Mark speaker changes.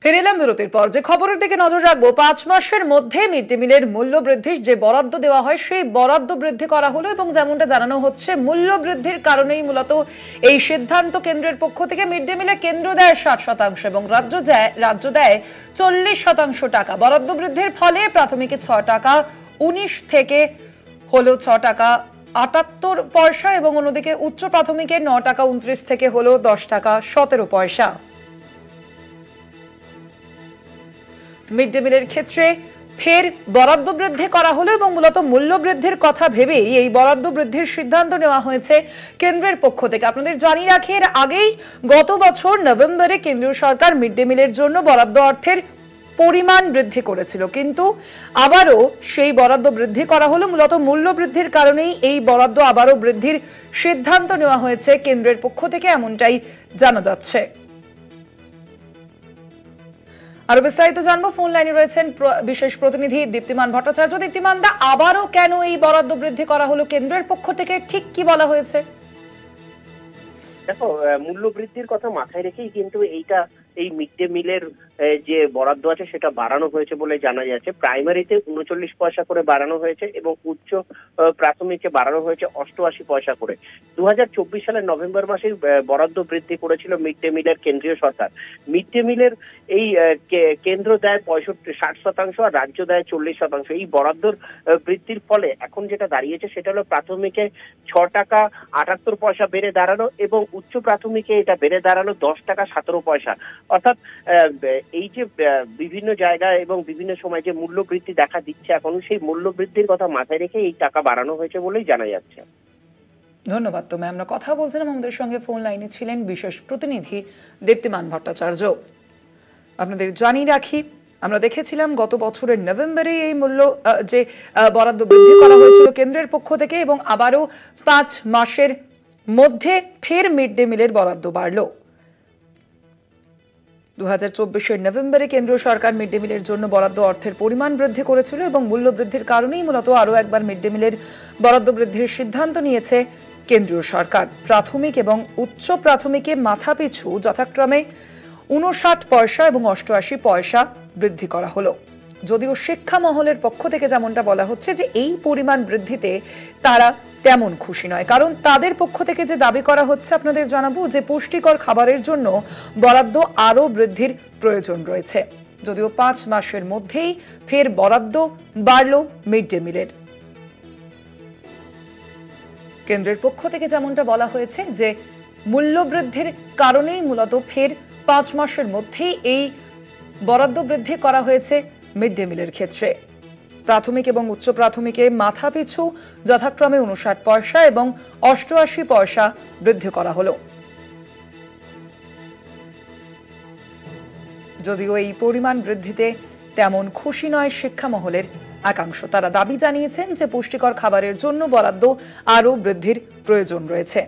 Speaker 1: ফিরে এলাম বিরতির পর। যে খবরের দিকে নজর রাখবো, 5 মাসের মধ্যে মিড ডে মিলের মূল্য বৃদ্ধির যে বরাদ্দ দেওয়া হয় সেই বরাদ্দ বৃদ্ধি করা হলো এবং যেমনটা জানানো হচ্ছে মূল্য বৃদ্ধির কারণেই মূলত এই সিদ্ধান্ত কেন্দ্রের পক্ষ থেকে। মিড ডে মিলে কেন্দ্র দেয় 60% এবং রাজ্য দেয় 40% টাকা। বরাদ্দ বৃদ্ধির ফলে প্রাথমিকে 6 টাকা 19 থেকে হলো 6 টাকা 78 পয়সা এবং অন্যদিকে উচ্চ প্রাথমিকে 9 টাকা 29 থেকে হলো 10 টাকা 17 পয়সা। মিড ডে মিলের ক্ষেত্রে ফের বরাদ্দ বৃদ্ধি করা হলো এবং মূলত মূল্য বৃদ্ধির কথা ভেবেই এই বরাদ্দ বৃদ্ধির সিদ্ধান্ত নেওয়া হয়েছে কেন্দ্রের পক্ষ থেকে। আপনাদের জানিয়ে রাখি, এর আগেই গত বছর নভেম্বরে কেন্দ্রীয় সরকার মিড ডে মিলের জন্য বরাদ্দ অর্থের পরিমাণ বৃদ্ধি করেছিল, কিন্তু আবারও সেই বরাদ্দ বৃদ্ধি করা হলো। মূলত মূল্য বৃদ্ধির কারণেই এই বরাদ্দ আবারও বৃদ্ধির সিদ্ধান্ত নেওয়া হয়েছে কেন্দ্রের পক্ষ থেকে, এমনটাই জানা যাচ্ছে। আরো বিস্তারিত জানবো, ফোন লাইনে রয়েছেন বিশেষ প্রতিনিধি দীপ্তিমান ভট্টাচার্য। দীপ্তিমান দা, আবারও কেন এই বরাদ্দ বৃদ্ধি করা হলো কেন্দ্রের পক্ষ থেকে, ঠিক কি বলা হয়েছে?
Speaker 2: দেখো, মূল্য বৃদ্ধির কথা মাথায় রেখেই কিন্তু এই মিড ডে মিলের যে বরাদ্দ আছে সেটা বাড়ানো হয়েছে বলে জানা যাচ্ছে। প্রাইমারিতে 39 পয়সা করে বাড়ানো হয়েছে এবং উচ্চ প্রাথমিকে বাড়ানো হয়েছে 88 পয়সা করে। 2024 সালের নভেম্বর মাসে বরাদ্দ বৃদ্ধি করেছিল মিড ডে মিলের কেন্দ্রীয় সরকার। মিড ডে মিলের এই কেন্দ্র দেয় 60% আর রাজ্য দেয় 40%। এই বরাদ্দর বৃদ্ধির ফলে এখন যেটা দাঁড়িয়েছে সেটা হলো প্রাথমিকে 6 টাকা 78 পয়সা বেড়ে দাঁড়ানো এবং উচ্চ প্রাথমিকে এটা বেড়ে দাঁড়ালো 10 টাকা 17 পয়সা। অর্থাৎ এই যে বিভিন্ন জায়গায় এবং বিভিন্ন সময় যে মূল্য বৃদ্ধি দেখা দিচ্ছে এখন, সেই মূল্য বৃদ্ধির কথা মাথায় রেখে এই টাকা বাড়ানো হয়েছে বলেই জানা যাচ্ছে।
Speaker 1: ধন্যবাদ। তো আমরা কথা বলছিলাম, আমাদের সঙ্গে ফোন লাইনে ছিলেন বিশেষ প্রতিনিধি দীপ্তিমান ভট্টাচার্য। আপনাদের জানিয়ে রাখি, আমরা দেখেছিলাম গত বছরের নভেম্বরে এই মূল্য যে বরাদ্দ বৃদ্ধি করা হয়েছিল কেন্দ্রের পক্ষ থেকে এবং আবারও 5 মাসের মধ্যে ফের মিড ডে মিলের বরাদ্দ বাড়ল। 2024 নভেম্বরে কেন্দ্রীয় সরকার মিড ডে মিলের জন্য বরাদ্দ অর্থের পরিমাণ বৃদ্ধি করেছিল এবং মূল্য বৃদ্ধির কারণেই মূলত আরও একবার মিড ডে মিলের বরাদ্দ বৃদ্ধির সিদ্ধান্ত নিয়েছে কেন্দ্রীয় সরকার। প্রাথমিক এবং উচ্চ প্রাথমিকে মাথাপিছু যথাক্রমে 59 পয়সা এবং 88 পয়সা বৃদ্ধি করা হলো। যদিও শিক্ষা মহলের পক্ষ থেকে যেমনটা বলা হচ্ছে যে এই পরিমাণ বৃদ্ধিতে তারা তেমন খুশি নয়, কারণ তাদের পক্ষ থেকে যে দাবি করা হচ্ছে আপনাদের জানাবো যে পুষ্টিকর খাবারের জন্য বরাদ্দ আরও বৃদ্ধির প্রয়োজন রয়েছে। যদিও 5 মাসের মধ্যেই ফের বরাদ্দ বাড়ল মিড ডে মিলের। কেন্দ্রের পক্ষ থেকে যেমনটা বলা হয়েছে যে মূল্য বৃদ্ধির কারণেই মূলত ফের 5 মাসের মধ্যেই এই বরাদ্দ বৃদ্ধি করা হয়েছে মিড ডে মিলের ক্ষেত্রে। প্রাথমিক এবং উচ্চ প্রাথমিকে মাথাপিছু যথাক্রমে 59 পয়সা এবং 88 পয়সা বৃদ্ধি করা হলো। যদিও এই পরিমাণ বৃদ্ধিতে তেমন খুশি নয় শিক্ষা মহলের একাংশ। তারা দাবি জানিয়েছেন যে পুষ্টিকর খাবারের জন্য বরাদ্দ আরও বৃদ্ধির প্রয়োজন রয়েছে।